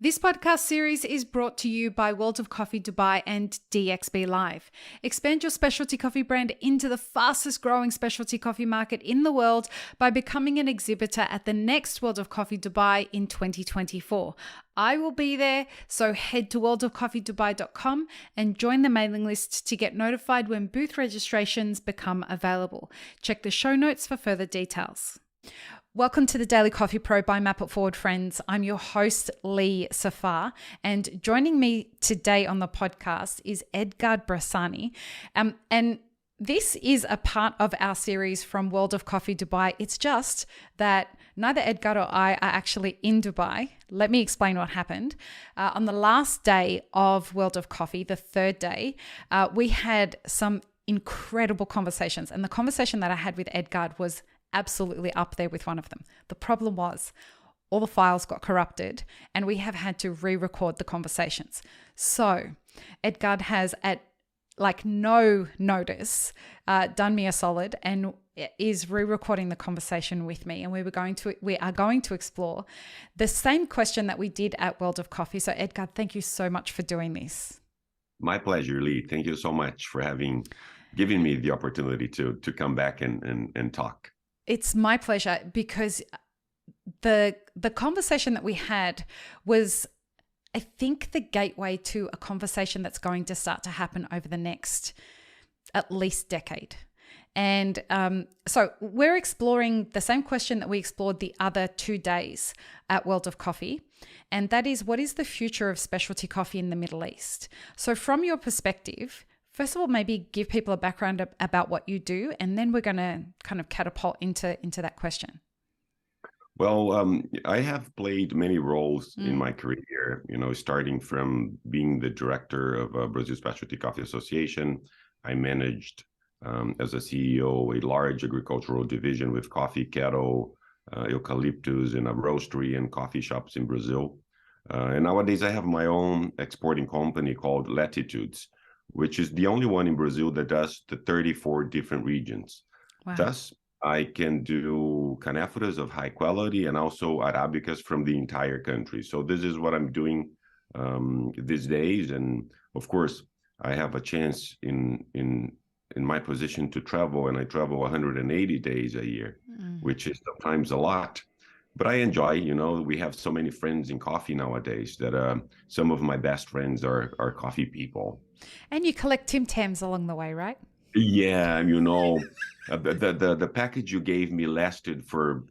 This podcast series is brought to you by World of Coffee Dubai and DXB Live. Expand your specialty coffee brand into the fastest growing specialty coffee market in the world by becoming an exhibitor at the next World of Coffee Dubai in 2024. I will be there, so head to worldofcoffeedubai.com and join the mailing list to get notified when booth registrations become available. Check the show notes for further details. Welcome to the Daily Coffee Pro by Map It Forward, friends. I'm your host, Lee Safar, and joining me today on the podcast is Edgard Bressani. And this is a part of our series from World of Coffee Dubai. It's just that neither Edgard or I are actually in Dubai. Let me explain what happened. On the last day of World of Coffee, the third day, we had some incredible conversations. And the conversation that I had with Edgard was absolutely up there with one of them. The problem was all the files got corrupted and we have had to re-record the conversations. So Edgard has at no notice done me a solid and is re-recording the conversation with me. And we are going to explore the same question that we did at World of Coffee. So Edgard, thank you so much for doing this. My pleasure, Lee. Thank you so much for giving me the opportunity to come back and talk. It's my pleasure, because the conversation that we had was, I think, the gateway to a conversation that's going to start to happen over the next at least decade. And so we're exploring the same question that we explored the other 2 days at World of Coffee. And that is, what is the future of specialty coffee in the Middle East? So from your perspective, first of all, maybe give people a background about what you do, and then we're going to kind of catapult into that question. Well, I have played many roles in my career, starting from being the director of Brazil Specialty Coffee Association. I managed, as a CEO, a large agricultural division with coffee, cattle, eucalyptus, and a roastery and coffee shops in Brazil. And nowadays, I have my own exporting company called Latitudes, which is the only one in Brazil that does the 34 different regions. Wow. Thus, I can do canefuras of high quality and also Arabicas from the entire country. So this is what I'm doing these days. And of course, I have a chance in my position to travel, and I travel 180 days a year, which is sometimes a lot. But I enjoy, we have so many friends in coffee nowadays that some of my best friends are coffee people. And you collect Tim Tams along the way, right? Yeah, the package you gave me lasted for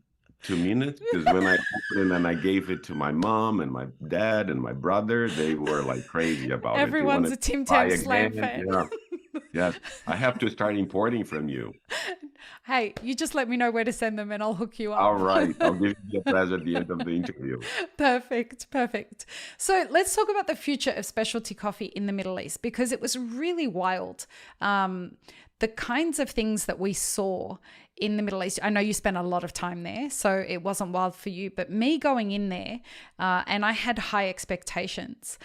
2 minutes, because when I opened it and I gave it to my mom and my dad and my brother, they were like crazy about it. Everyone's a Tim Tam Slam fan. Yeah. Yes, I have to start importing from you. Hey, you just let me know where to send them and I'll hook you up. All right. I'll give you the prize at the end of the interview. Perfect. So let's talk about the future of specialty coffee in the Middle East, because it was really wild. The kinds of things that we saw in the Middle East. I know you spent a lot of time there, so it wasn't wild for you, but me going in there, and I had high expectations.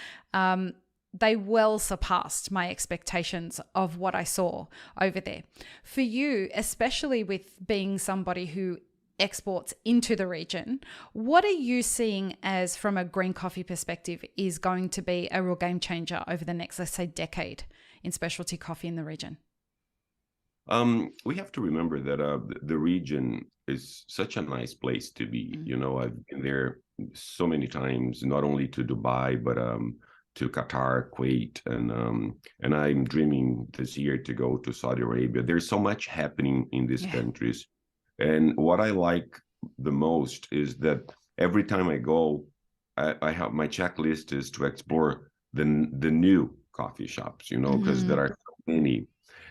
They well surpassed my expectations of what I saw over there. For you, especially with being somebody who exports into the region, what are you seeing as, from a green coffee perspective, is going to be a real game changer over the next, let's say, decade in specialty coffee in the region? We have to remember that the region is such a nice place to be. I've been there so many times, not only to Dubai, but to Qatar, Kuwait, and I'm dreaming this year to go to Saudi Arabia. There's so much happening in these countries. And what I like the most is that every time I go, I have my checklist is to explore the new coffee shops, because there are so many.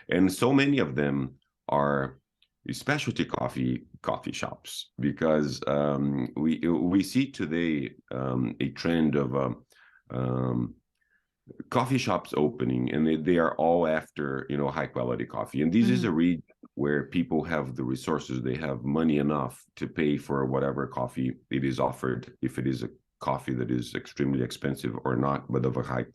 And so many of them are specialty coffee shops, because we see today a trend of coffee shops opening, and they are all after high quality coffee. And this is a region where people have the resources, they have money enough to pay for whatever coffee it is offered, if it is a coffee that is extremely expensive or not, but of a high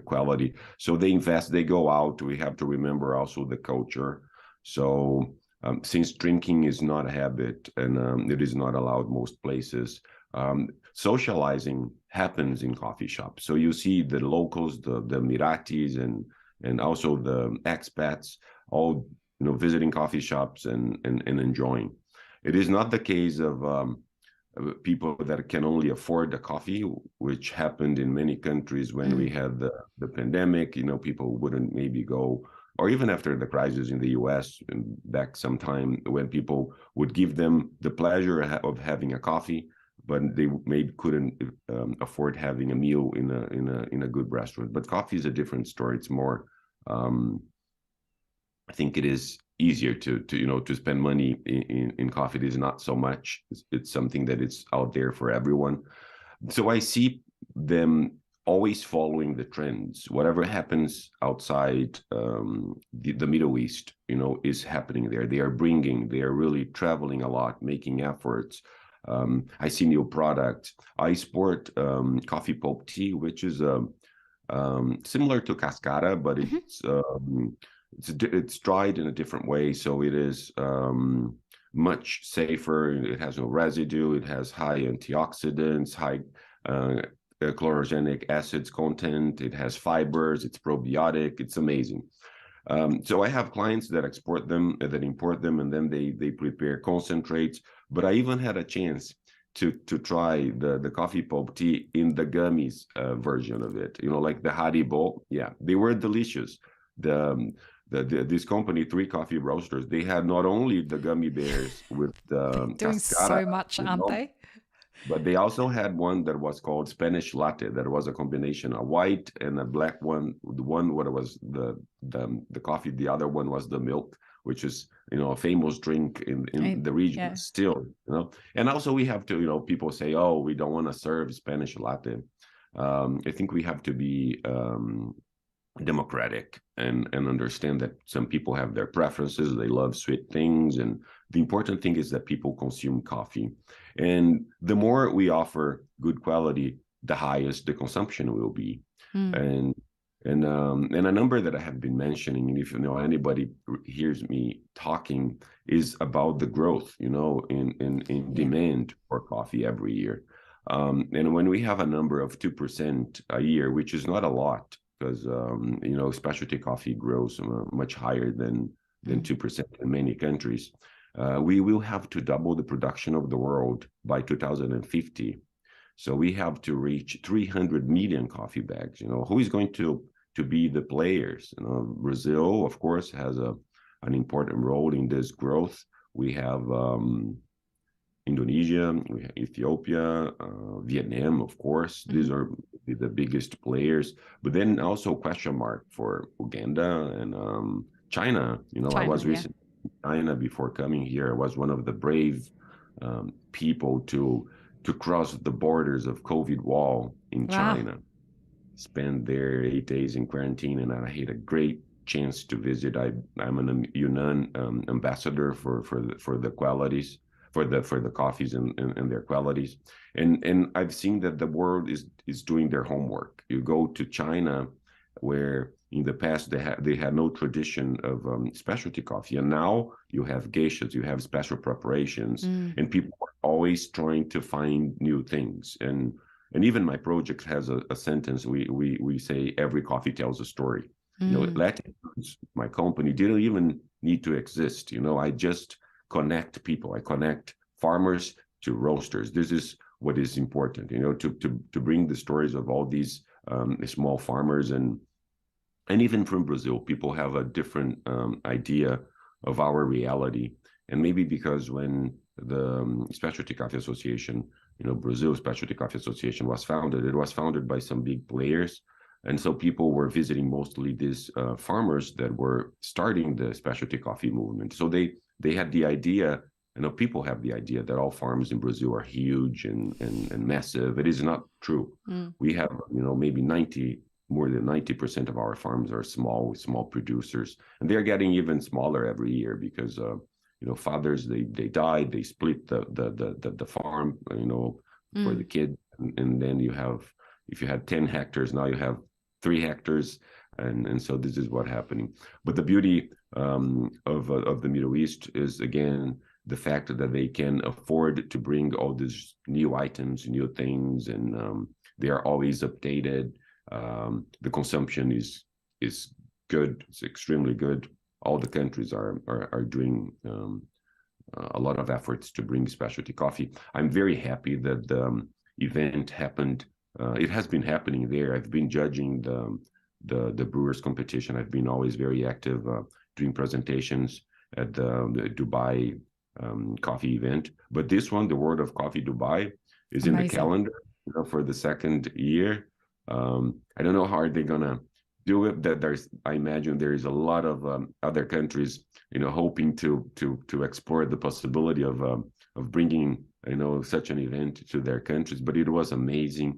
quality. So they invest, they go out. We have to remember also the culture. So since drinking is not a habit and it is not allowed most places, socializing happens in coffee shops. So you see the locals, the Miratis, and also the expats, all visiting coffee shops and enjoying. It is not the case of people that can only afford the coffee, which happened in many countries when we had the pandemic. People wouldn't maybe go, or even after the crisis in the US back sometime, when people would give them the pleasure of having a coffee, but they maybe couldn't afford having a meal in a good restaurant. But coffee is a different story. It's more, I think it is easier to spend money in coffee. It is not so much. It's something that it's out there for everyone. So I see them always following the trends. Whatever happens outside the Middle East, is happening there. They are really traveling a lot, making efforts. I see new products. I sport coffee pulp tea, which is similar to cascara, but it's dried in a different way, so it is much safer. It has no residue. It has high antioxidants, high chlorogenic acids content. It has fibers. It's probiotic. It's amazing. So I have clients that import them, and then they prepare concentrates. But I even had a chance to try the coffee pulp tea in the gummies version of it. Like the Haribo. Yeah, they were delicious. This company, Three Coffee Roasters, they had not only the gummy bears with the doing cascara, so much, aren't they? but they also had one that was called Spanish latte. That was a combination, a white and a black one. The one what was the coffee, the other one was the milk, which is a famous drink in the region still. And also we have to people say, oh, we don't want to serve Spanish latte. I think we have to be democratic and understand that some people have their preferences. They love sweet things, and the important thing is that people consume coffee, and the more we offer good quality, the highest the consumption will be. And a number that I have been mentioning, and if anybody hears me talking, is about the growth in demand for coffee every year. And when we have a number of 2% a year, which is not a lot, because specialty coffee grows much higher than 2% in many countries. We will have to double the production of the world by 2050. So we have to reach 300 million coffee bags. Who is going to be the players? Brazil, of course, has an important role in this growth. We have Indonesia, we have Ethiopia, Vietnam, of course. These are the biggest players. But then also question mark for Uganda and China. I was recently in China before coming here. I was one of the brave people to cross the borders of COVID wall in China. Spent there 8 days in quarantine, and I had a great chance to visit. I'm an Yunnan ambassador for the qualities. For the coffees and their qualities, and I've seen that the world is doing their homework. You go to China, where in the past they had no tradition of specialty coffee, and now you have geishas, you have special preparations, and people are always trying to find new things. And even my project has a sentence. We say every coffee tells a story. Latin Foods, my company, didn't even need to exist. I just connect people. I connect farmers to roasters. This is what is important, to bring the stories of all these small farmers, and even from Brazil, people have a different idea of our reality. And maybe because when the Specialty Coffee Association, Brazil Specialty Coffee Association was founded, it was founded by some big players. And so people were visiting mostly these farmers that were starting the specialty coffee movement. So they had the idea, people have the idea that all farms in Brazil are huge and massive. It is not true. We have, maybe more than 90% of our farms are small producers, and they're getting even smaller every year because, fathers, they died, they split the farm, for the kid. And then if you had 10 hectares, now you have 3 hectares. And so this is what's happening. But the beauty of the Middle East is, again, the fact that they can afford to bring all these new items, new things, and they are always updated. The consumption is good. It's extremely good. All the countries are doing a lot of efforts to bring specialty coffee. I'm very happy that the event happened. It has been happening there. I've been judging the brewers competition. I've been always very active doing presentations at the Dubai coffee event. But this one, the World of Coffee Dubai, is in the calendar, you know, for the second year. I don't know how are they gonna do it. That I imagine there is a lot of other countries, you know, hoping to explore the possibility of bringing, you know, such an event to their countries. But it was amazing.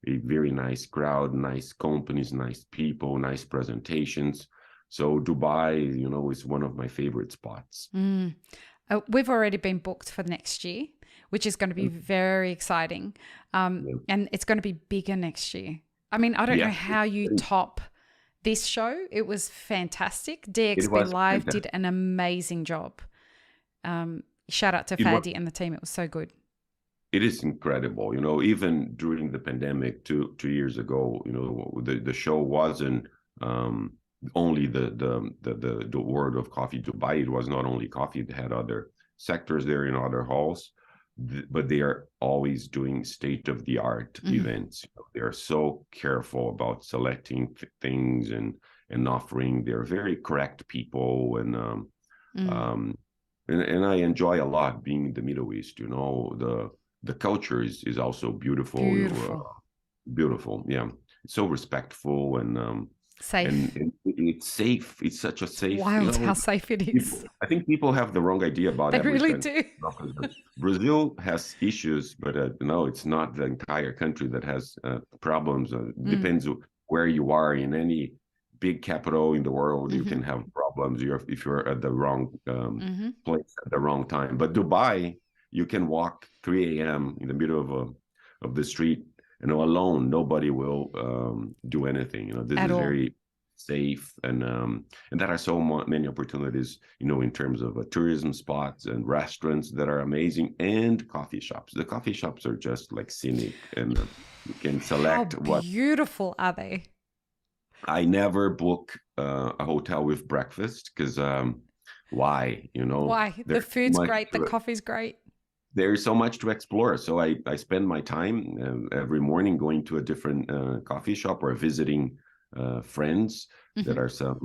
A very nice crowd, nice companies, nice people, nice presentations. So Dubai, you know, is one of my favorite spots. We've already been booked for next year, which is going to be very exciting. And it's going to be bigger next year. I mean, I don't know how you top this show. It was fantastic. DXB Live did an amazing job. Shout out to Fadi and the team. It was so good. It is incredible, you know. Even during the pandemic, two years ago, you know, the show wasn't only the World of Coffee Dubai. It was not only coffee; it had other sectors there in other halls, but they are always doing state-of-the-art events. You know, they are so careful about selecting things and offering. They're very correct people, and I enjoy a lot being in the Middle East. You know, the culture is also beautiful. Beautiful. Yeah, it's so respectful and safe. And it's safe. It's such a safe. Wild, you know, how safe it is. I think people have the wrong idea about they really do. Brazil has issues, but no, it's not the entire country that has problems. Depends where you are. In any big capital in the world, you can have problems if you're at the wrong place at the wrong time. But Dubai, you can walk 3 a.m. in the middle of the street, you know, alone. Nobody will do anything. You know, this is very safe, and there are so many opportunities, you know, in terms of tourism spots and restaurants that are amazing, and coffee shops. The coffee shops are just like scenic, and you can select How beautiful are they? I never book a hotel with breakfast because why? You know, why? The food's great, the coffee's great. There's so much to explore. So I spend my time every morning going to a different coffee shop or visiting friends that are some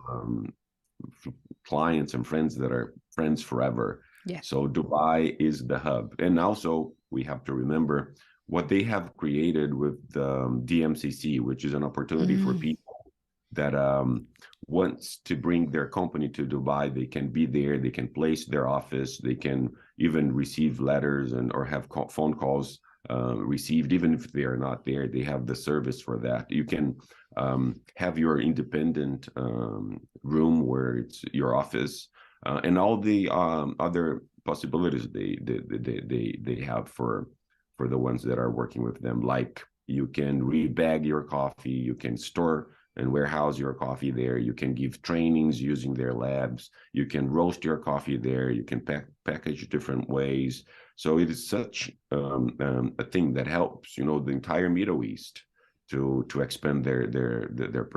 clients and friends that are friends forever. Yeah. So Dubai is the hub. And also we have to remember what they have created with the DMCC, which is an opportunity for people that wants to bring their company to Dubai. They can be there, they can place their office, they can even receive letters or have phone calls received, even if they are not there. They have the service for that. You can have your independent room where it's your office, and all the other possibilities they have for the ones that are working with them. Like you can rebag your coffee, you can store and warehouse your coffee there. You can give trainings using their labs. You can roast your coffee there. You can package different ways. So it is such a thing that helps, you know, the entire Middle East to expand their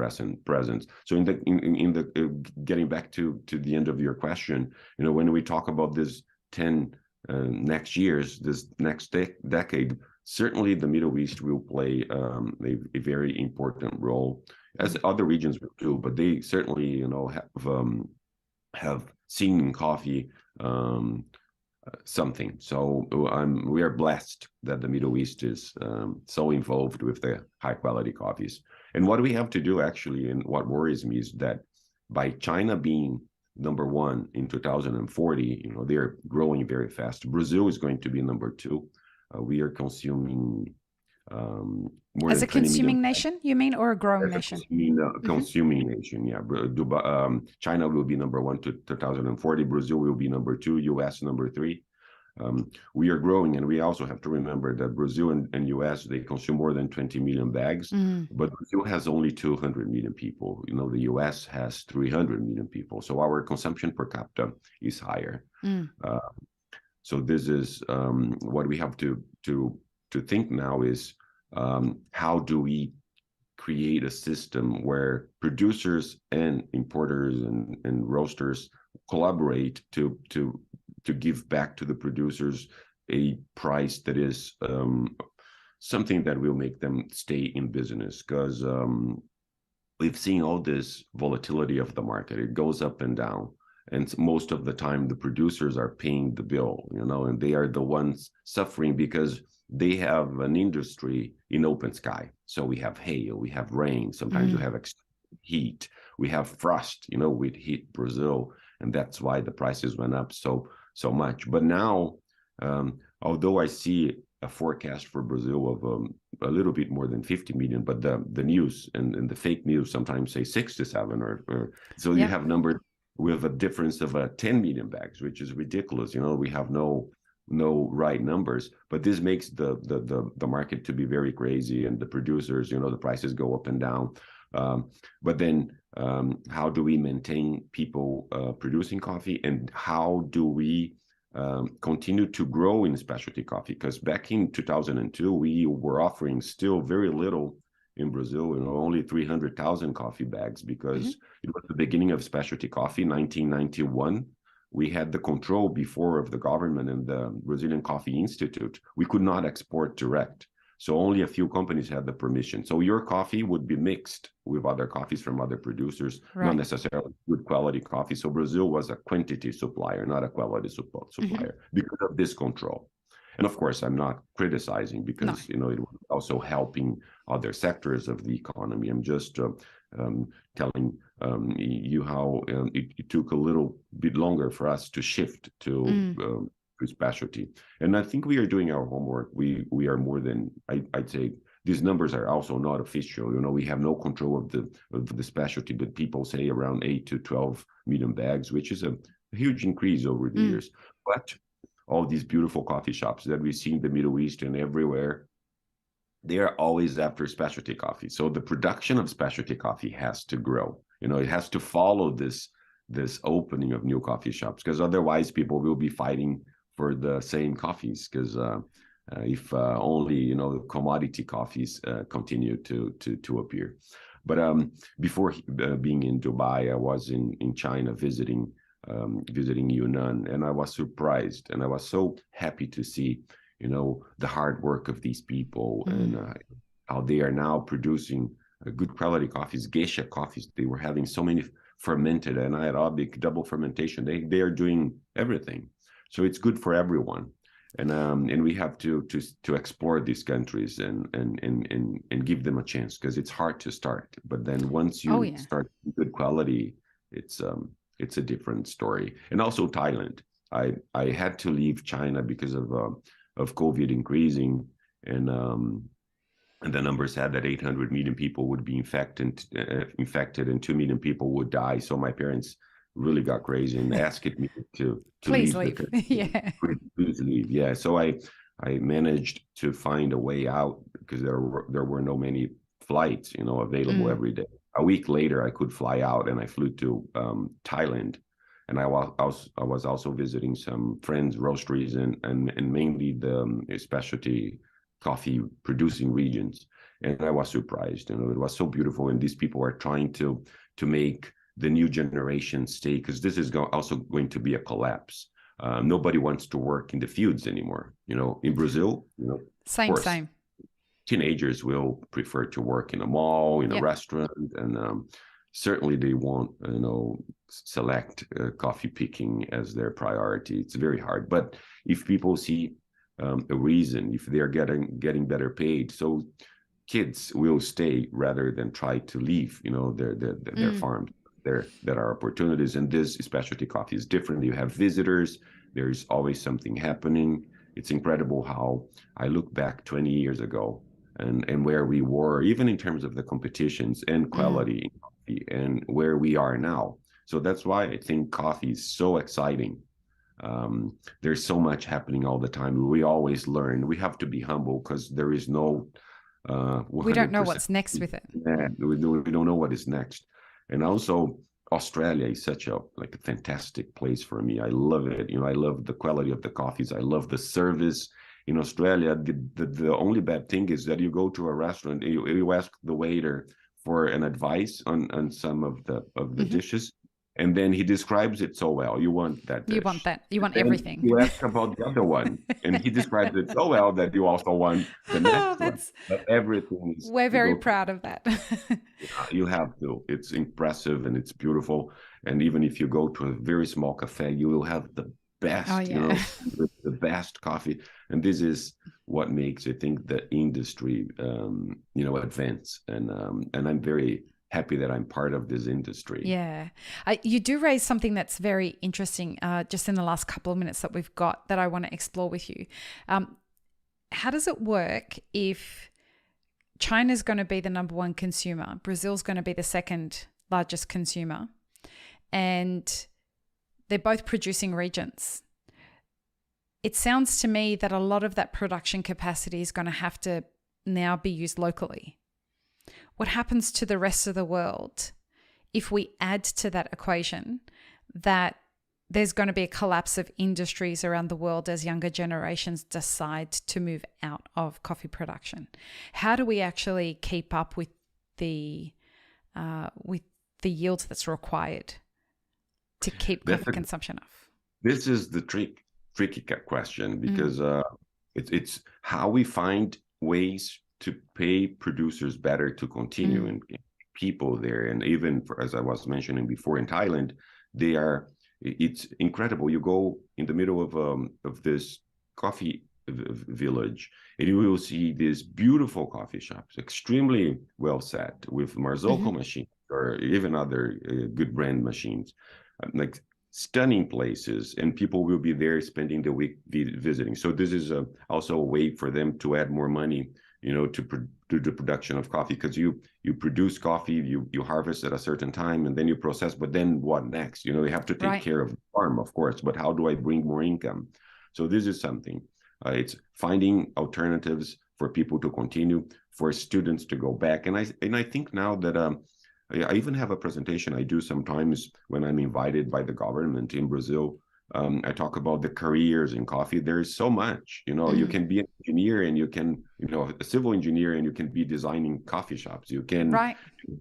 presence. So in the getting back to the end of your question, you know, when we talk about this 10 next years, this next decade, certainly the Middle East will play a very important role, as other regions will too, but they certainly, you know, have seen in coffee something. So we are blessed that the Middle East is so involved with the high quality coffees. And what we have to do actually, and what worries me, is that by China being #1 in 2040, you know, they're growing very fast. Brazil is going to be #2. We are consuming more as than a consuming nation, you mean, or a growing nation? Consuming nation, yeah. China will be #1 to 2040. Brazil will be #2. US #3. We are growing, and we also have to remember that Brazil and US, they consume more than 20 million bags, but Brazil has only 200 million people. You know, the US has 300 million people, so our consumption per capita is higher. So this is what we have to think now is how do we create a system where producers and importers and roasters collaborate to give back to the producers a price that is something that will make them stay in business, because we've seen all this volatility of the market. It goes up and down, and most of the time the producers are paying the bill, and they are the ones suffering because they have an industry in open sky. So we have hail, we have rain, sometimes we have heat, we have frost, with heat Brazil, and that's why the prices went up so much. But now, although I see a forecast for Brazil of a little bit more than 50 million, but the news and the fake news sometimes say 6 to 7, or so you have numbers with a difference of 10 million bags, which is ridiculous. We have no right numbers, but this makes the market to be very crazy, and the producers, the prices go up and down. But then how do we maintain people producing coffee, and how do we continue to grow in specialty coffee? Because back in 2002, we were offering still very little in Brazil, only 300,000 coffee bags, because it was the beginning of specialty coffee, 1991. We had the control before of the government and the Brazilian Coffee Institute. We could not export direct. So only a few companies had the permission. So your coffee would be mixed with other coffees from other producers, not necessarily good quality coffee. So Brazil was a quantity supplier, not a quality supplier, because of this control. And of course, I'm not criticizing, because it was also helping other sectors of the economy. I'm just telling you how it took a little bit longer for us to shift to specialty. And I think we are doing our homework. We are more than, I'd say, these numbers are also not official. We have no control of the specialty, but people say around 8 to 12 million bags, which is a huge increase over the years. But all these beautiful coffee shops that we see in the Middle East and everywhere, they are always after specialty coffee. So the production of specialty coffee has to grow. It has to follow this opening of new coffee shops, because otherwise people will be fighting for the same coffees, because if only commodity coffees continue to appear. But before being in Dubai, I was in China visiting Yunnan, and I was surprised, and I was so happy to see the hard work of these people, and how they are now producing good quality coffees, geisha coffees. They were having so many fermented and anaerobic double fermentation. They are doing everything, so it's good for everyone. And we have to explore these countries and give them a chance, because it's hard to start, but then once you start good quality, it's a different story. And also Thailand, I had to leave China because of COVID increasing, and the numbers said that 800 million people would be infected and 2 million people would die. So my parents really got crazy and asked me to please leave. Please leave. Yeah. So I managed to find a way out, because there were no many flights, available every day. A week later, I could fly out, and I flew to Thailand. And I was also visiting some friends' roasteries and mainly the specialty coffee producing regions. And I was surprised. It was so beautiful. And these people are trying to make the new generation stay, because this is also going to be a collapse. Nobody wants to work in the fields anymore. In Brazil, same. Teenagers will prefer to work in a mall, in a restaurant, and certainly they won't, select coffee picking as their priority. It's very hard. But if people see a reason, if they're getting better paid, so kids will stay rather than try to leave, their farms. There are opportunities, and this specialty coffee is different. You have visitors. There's always something happening. It's incredible how I look back 20 years ago and where we were, even in terms of the competitions and quality in coffee, and where we are now. So that's why I think coffee is so exciting. There's so much happening all the time. We always learn. We have to be humble, because there is no 100%. We don't know what's next with it. Yeah, we don't know what is next. And also, Australia is such a fantastic place for me. I love it. I love the quality of the coffees. I love the service. In Australia, the only bad thing is that you go to a restaurant and you ask the waiter for an advice on some of the dishes, and then he describes it so well. You want that dish. You want that. You want And everything. you ask about the other one, and he describes it so well that you also want the next one. But everything is. We're very proud of that. You have to. It's impressive and it's beautiful. And even if you go to a very small cafe, you will have the best, the best coffee. And this is what makes, I think, the industry, advance. And I'm very happy that I'm part of this industry. Yeah. You do raise something that's very interesting just in the last couple of minutes that we've got that I want to explore with you. How does it work if China's going to be the number one consumer, Brazil's going to be the second largest consumer, and they're both producing regions? It sounds to me that a lot of that production capacity is going to have to now be used locally. What happens to the rest of the world if we add to that equation that there's going to be a collapse of industries around the world as younger generations decide to move out of coffee production? How do we actually keep up with the yield that's required to keep coffee consumption up? This is the tricky question, because it's how we find ways to pay producers better to continue and people there. And even as I was mentioning before, in Thailand, it's incredible. You go in the middle of this coffee village and you will see these beautiful coffee shops, extremely well set with Marzocco machines or even other good brand machines, like stunning places, and people will be there spending the week visiting. So this is also a way for them to add more money, to do the production of coffee, because you produce coffee, you harvest at a certain time, and then you process. But then what next? You have to take care of the farm, of course. But how do I bring more income? So this is something. It's finding alternatives for people to continue, for students to go back. And I think now that I even have a presentation I do sometimes when I'm invited by the government in Brazil. I talk about the careers in coffee. There is so much, you can be an engineer and you can, a civil engineer, and you can be designing coffee shops. You can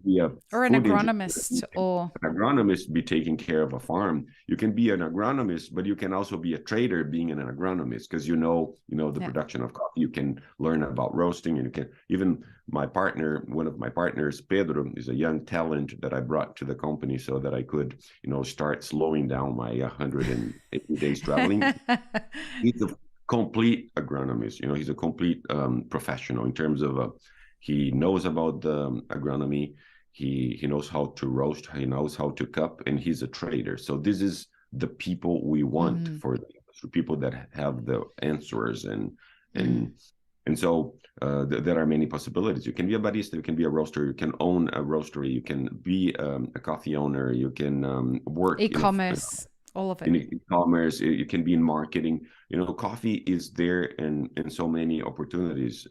be an agronomist, or an agronomist, be taking care of a farm. You can be an agronomist, but you can also be a trader being an agronomist, because the production of coffee. You can learn about roasting, and you can even one of my partners, Pedro, is a young talent that I brought to the company so that I could, start slowing down my 180 days traveling. He's a complete agronomist. He's a complete professional in terms of he knows about the agronomy. He knows how to roast. He knows how to cup, and he's a trader. So this is the people we want for people that have the answers and so there are many possibilities. You can be a barista, you can be a roaster, you can own a roastery, you can be a coffee owner, you can work e-commerce, all of it. In e-commerce, you can be in marketing. Coffee is there, and so many opportunities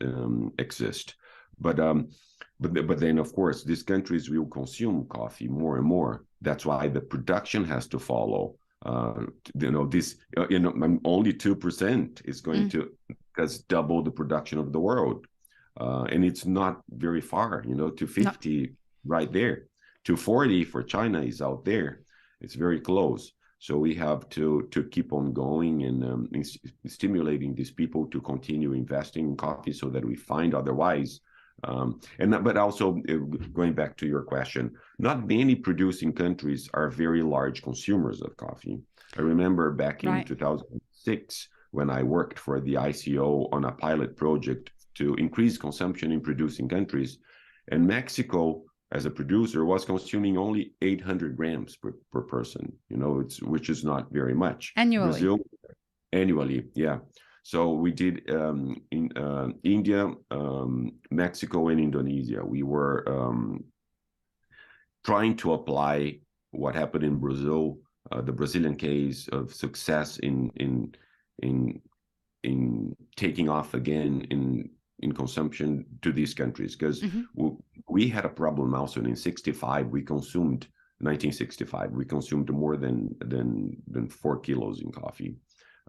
exist. But then, of course, these countries will consume coffee more and more. That's why the production has to follow. Only 2% is going to double the production of the world, and it's not very far. To 50 right there, to 40 for China is out there. It's very close. So we have to keep on going and stimulating these people to continue investing in coffee, so that we find otherwise. But also going back to your question, not many producing countries are very large consumers of coffee. I remember back in 2006 when I worked for the ICO on a pilot project to increase consumption in producing countries, and Mexico, as a producer, was consuming only 800 grams per person. Which is not very much. Annually. Brazil, annually, yeah. So we did in India, Mexico, and Indonesia. We were trying to apply what happened in Brazil, the Brazilian case of success in taking off again in consumption to these countries, because we had a problem also. In 65 we consumed 1965. We consumed more than 4 kilos in coffee.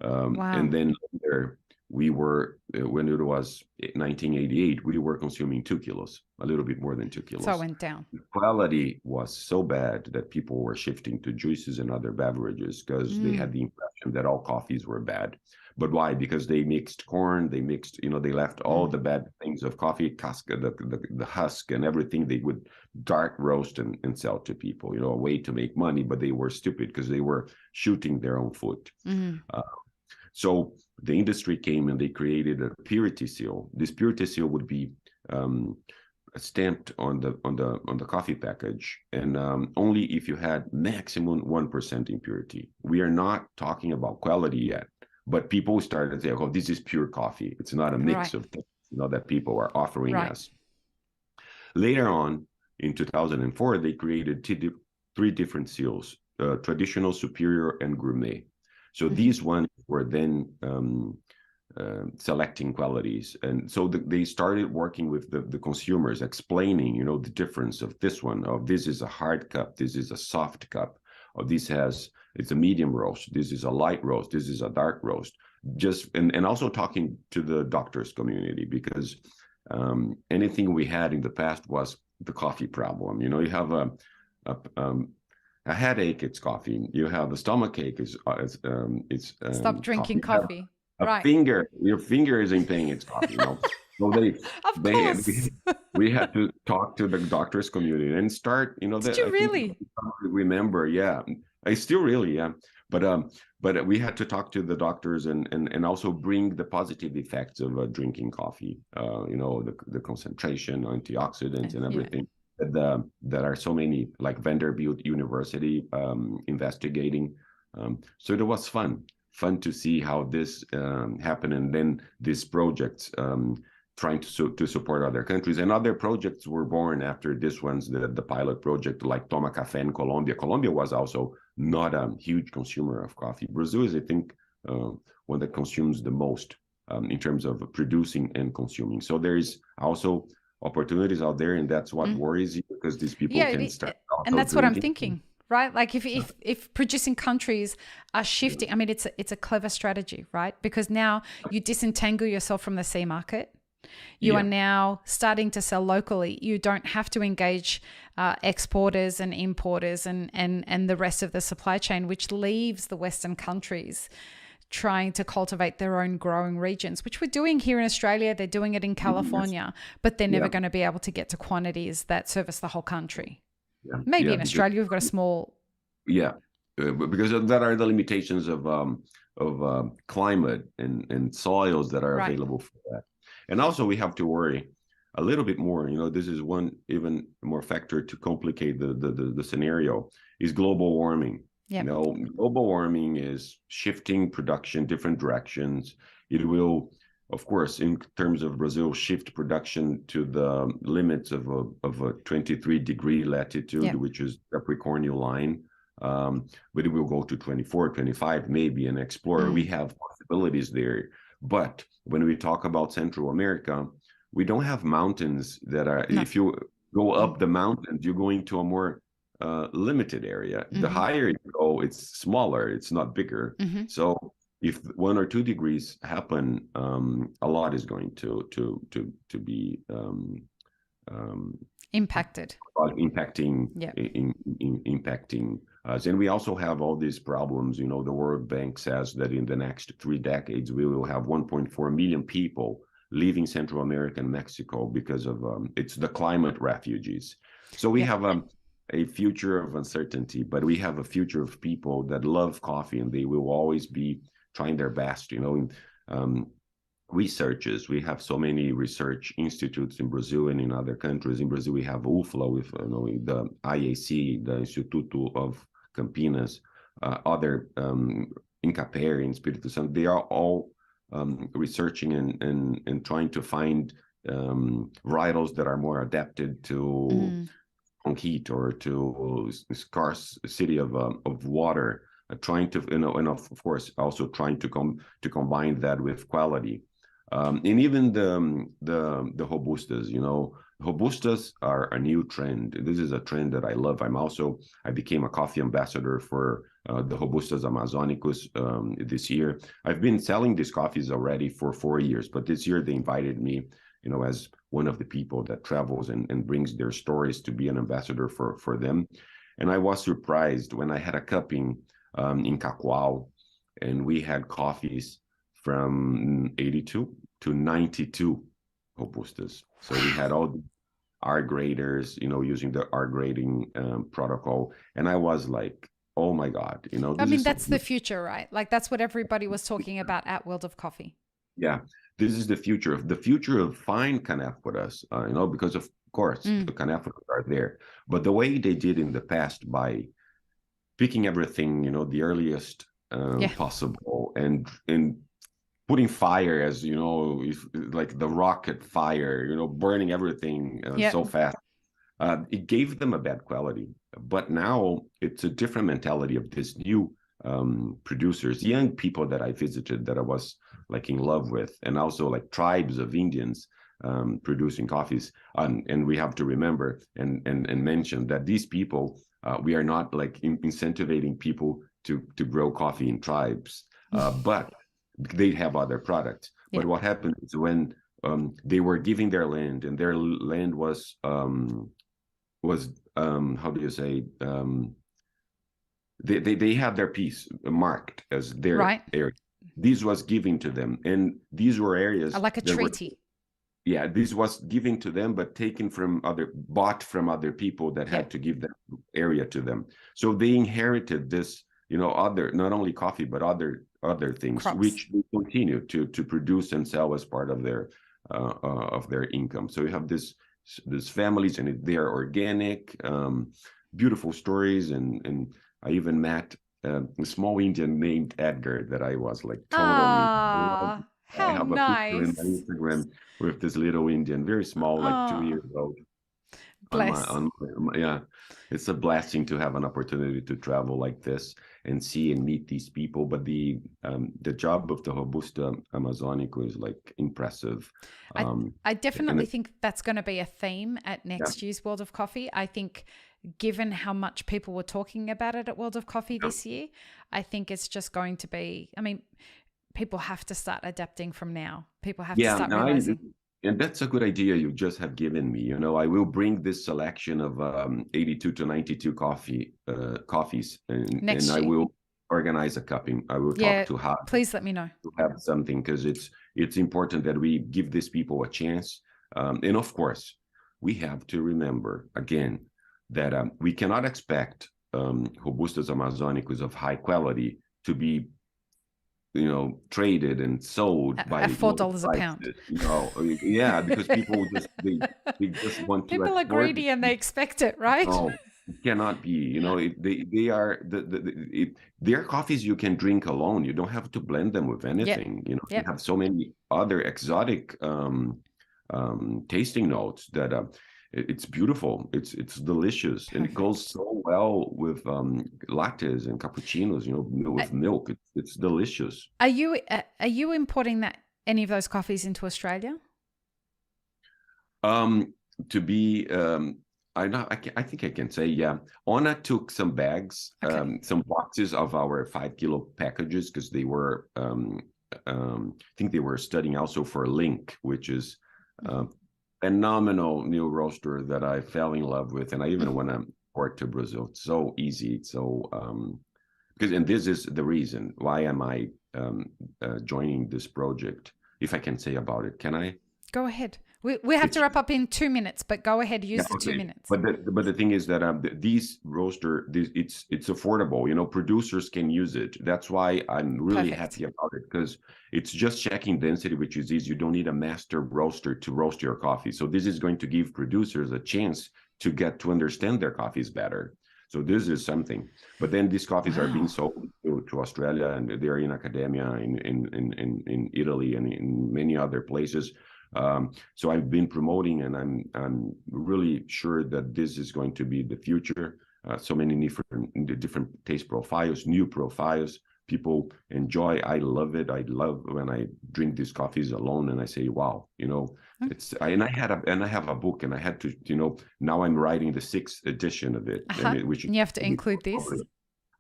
Wow. And then there we were, when it was 1988, we were consuming 2 kilos, a little bit more than 2 kilos. So it went down. The quality was so bad that people were shifting to juices and other beverages because they had the impression that all coffees were bad. But why? Because they mixed corn, they mixed, they left all the bad things of coffee, the husk and everything. They would dark roast and sell to people, a way to make money, but they were stupid because they were shooting their own foot. So the industry came and they created a purity seal. This purity seal would be stamped on the coffee package, and only if you had maximum 1% impurity. We are not talking about quality yet, but people started to say, "Oh, this is pure coffee. It's not a mix of things, that people are offering us." Later on, in 2004, they created 3 different seals: traditional, superior, and gourmet. So these ones were then selecting qualities. And so they started working with the consumers, explaining, the difference of this one. Oh, this is a hard cup. This is a soft cup. Oh, it's a medium roast. This is a light roast. This is a dark roast. And also talking to the doctors community, because anything we had in the past was the coffee problem. You have a headache, it's coffee. You have a stomach ache, it's stop drinking coffee. Your finger is in pain, it's coffee. So we had to talk to the doctors community and start. Did you really remember? Yeah, I still really But we had to talk to the doctors and also bring the positive effects of drinking coffee. The concentration, antioxidants, and everything. That are so many, like Vanderbilt University investigating. So it was fun to see how this happened, and then these projects trying to support other countries, and other projects were born after this one's the pilot project, like Toma Café in Colombia. Colombia was also not a huge consumer of coffee. Brazil is, I think, one that consumes the most in terms of producing and consuming. So there is also opportunities out there, and that's what worries you, because these people can start. And that's what I'm thinking, right? Like if producing countries are shifting, I mean, it's a clever strategy, right? Because now you disentangle yourself from the C market. You are now starting to sell locally. You don't have to engage exporters and importers and the rest of the supply chain, which leaves the Western countries trying to cultivate their own growing regions, which we're doing here in Australia. They're doing it in California, but they're never going to be able to get to quantities that service the whole country. Maybe in Australia, we've got a small... because that are the limitations of climate and soils that are available for that. And also we have to worry a little bit more, this is one even more factor to complicate the scenario, is global warming. Global warming is shifting production different directions. It will, of course, in terms of Brazil, shift production to the limits of a 23-degree latitude, which is Capricornian line. But it will go to 24, 25 maybe, and explore. We have possibilities there. But when we talk about Central America, we don't have mountains that are, if you go up the mountains, you're going to a more limited area. The higher you go, it's smaller, it's not bigger. So if 1 or 2 degrees happen, a lot is going to be impacted, impacting us. And we also have all these problems. The World Bank says that in the next 3 decades we will have 1.4 million people leaving Central America and Mexico because of it's the climate refugees. So we have a future of uncertainty, but we have a future of people that love coffee, and they will always be trying their best. Researchers, we have so many research institutes in Brazil and in other countries. In Brazil, we have UFLA with the IAC, the Instituto of Campinas, other Incaper in Espírito Santo. They are all researching and trying to find varietals that are more adapted to heat or to scarcity of water, trying to, and of course also trying to combine that with quality. And even the robustas, you know, robustas are a new trend. This is a trend that I love. I became a coffee ambassador for the Robustas Amazonicus this year. I've been selling these coffees already for 4 years, but this year they invited me, you know, as one of the people that travels and brings their stories to be an ambassador for them. And I was surprised when I had a cupping in Cacoal, and we had coffees from 82 to 92 Robustas. So we had all the R graders, you know, using the R grading protocol. And I was like, oh my God, you know, I mean, that's the future, right? Like that's what everybody was talking about at World of Coffee. Yeah, this is the future of fine canaphoras, you know, because of course the canaphoras are there, but the way they did in the past by picking everything, you know, the earliest possible, and putting fire, as you know, like the rocket fire, you know, burning everything so fast. It gave them a bad quality. But now it's a different mentality of this new producers, young people that I visited that I was like in love with, and also like tribes of Indians producing coffees. And we have to remember and mention that these people, we are not like incentivizing people to grow coffee in tribes, but they have other products. But what happened is when they were giving their land, and their land was how do you say, they had their piece marked as their area. This was given to them, and these were areas like a treaty. This was given to them, but bought from other people that had to give that area to them. So they inherited this, you know, not only coffee but other things, crops, which they continue to produce and sell as part of their income. So you have these families, and they are organic, beautiful stories, and I even met a small Indian named Edgard that I was like totally. How I have nice. a picture in my Instagram with this little Indian, very small, like 2 years old. Bless. Yeah, it's a blessing to have an opportunity to travel like this and see and meet these people. But the job of the Robusta Amazonico is like impressive. I definitely think that's going to be a theme at next year's World of Coffee. I think given how much people were talking about it at World of Coffee this year, I think it's just going to be, I mean, people have to start adapting from now. People have to start realizing. And that's a good idea you just have given me. You know, I will bring this selection of 82 to 92 coffees, and I will organize a cupping. I will talk to how. Please let me know. To have something, because it's important that we give these people a chance. And of course, we have to remember again that we cannot expect Robustas Amazonicus of high quality to be, you know, traded and sold by $4 a pound. You know, because people they just want to. People are greedy and they expect it, right? No, it cannot be. You know, they are their coffees you can drink alone. You don't have to blend them with anything. You know, you have so many other exotic tasting notes that it's beautiful. It's delicious. Perfect. And it goes so well with lattes and cappuccinos, you know, with milk. It's delicious. Are you importing any of those coffees into Australia? To be I think I can say, yeah. Ona took some bags, some boxes of our 5 kilo packages, because they were I think they were studying also for Link, which is phenomenal new roaster that I fell in love with, and I even want to port to Brazil. It's so easy. It's so and this is the reason why am I joining this project. If I can say about it, can I? Go ahead. We have to wrap up in 2 minutes, but go ahead. Use the 2 minutes. But the thing is that these roaster, it's affordable. You know, producers can use it. That's why I'm really happy about it, because it's just checking density, which is easy. You don't need a master roaster to roast your coffee. So this is going to give producers a chance to get to understand their coffees better. So this is something. But then these coffees are being sold to Australia, and they're in academia in Italy and in many other places. So I've been promoting, and I'm really sure that this is going to be the future. So many different taste profiles, new profiles. people enjoy. I love it. I love when I drink these coffees alone and I say, wow, and I have a book, and I had to, now I'm writing the 6th edition of it. Which you have to include this.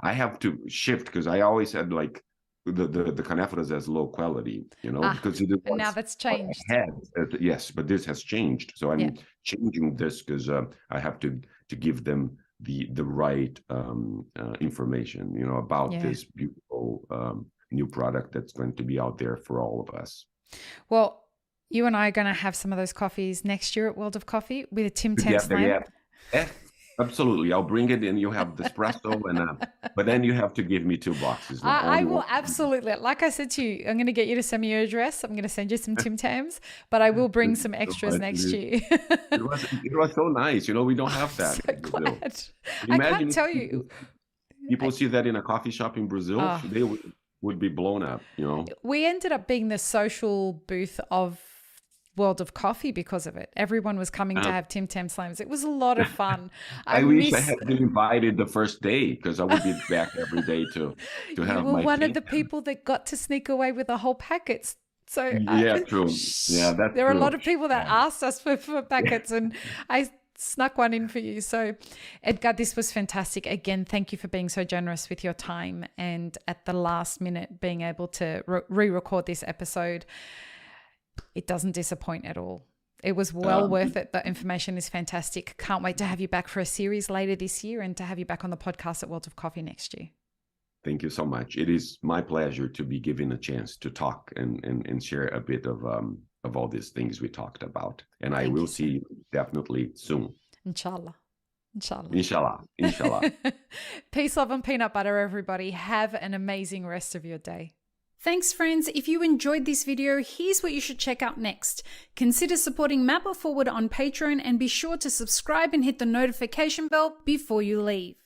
I have to shift, because I always had like the caneforas as low quality, because it was, and now that's changed. Yes, but this has changed. So I'm changing this, because I have to give them the right information, about this beautiful new product that's going to be out there for all of us. Well, you and I are going to have some of those coffees next year at World of Coffee with a Tim Tam Slam. Yeah, absolutely. I'll bring it, and you have the espresso, but then you have to give me 2 boxes. I will absolutely. Like I said to you, I'm going to get you to send me your address. I'm going to send you some Tim Tams, but I will bring some extras next year. It was so nice. We don't have that. So glad. I can't tell you. People see that in a coffee shop in Brazil, they would be blown up. We ended up being the social booth of World of Coffee because of it. Everyone was coming to have Tim Tam Slams. It was a lot of fun. I wish I had been invited the first day, because I would be back every day to have my. You were one of the people that got to sneak away with the whole packets. So true. Yeah, that's there were true. a lot of people that asked us for packets, and I snuck one in for you. So, Edgard, this was fantastic. Again, thank you for being so generous with your time, and at the last minute being able to re-record this episode. It doesn't disappoint at all. It was well worth it. The information is fantastic. Can't wait to have you back for a series later this year, and to have you back on the podcast at World of Coffee next year. Thank you so much. It is my pleasure to be given a chance to talk and share a bit of all these things we talked about. And I will see you definitely soon. Inshallah. Inshallah. Peace, love, and peanut butter, everybody. Have an amazing rest of your day. Thanks, friends. If you enjoyed this video, here's what you should check out next. Consider supporting Map It Forward on Patreon, and be sure to subscribe and hit the notification bell before you leave.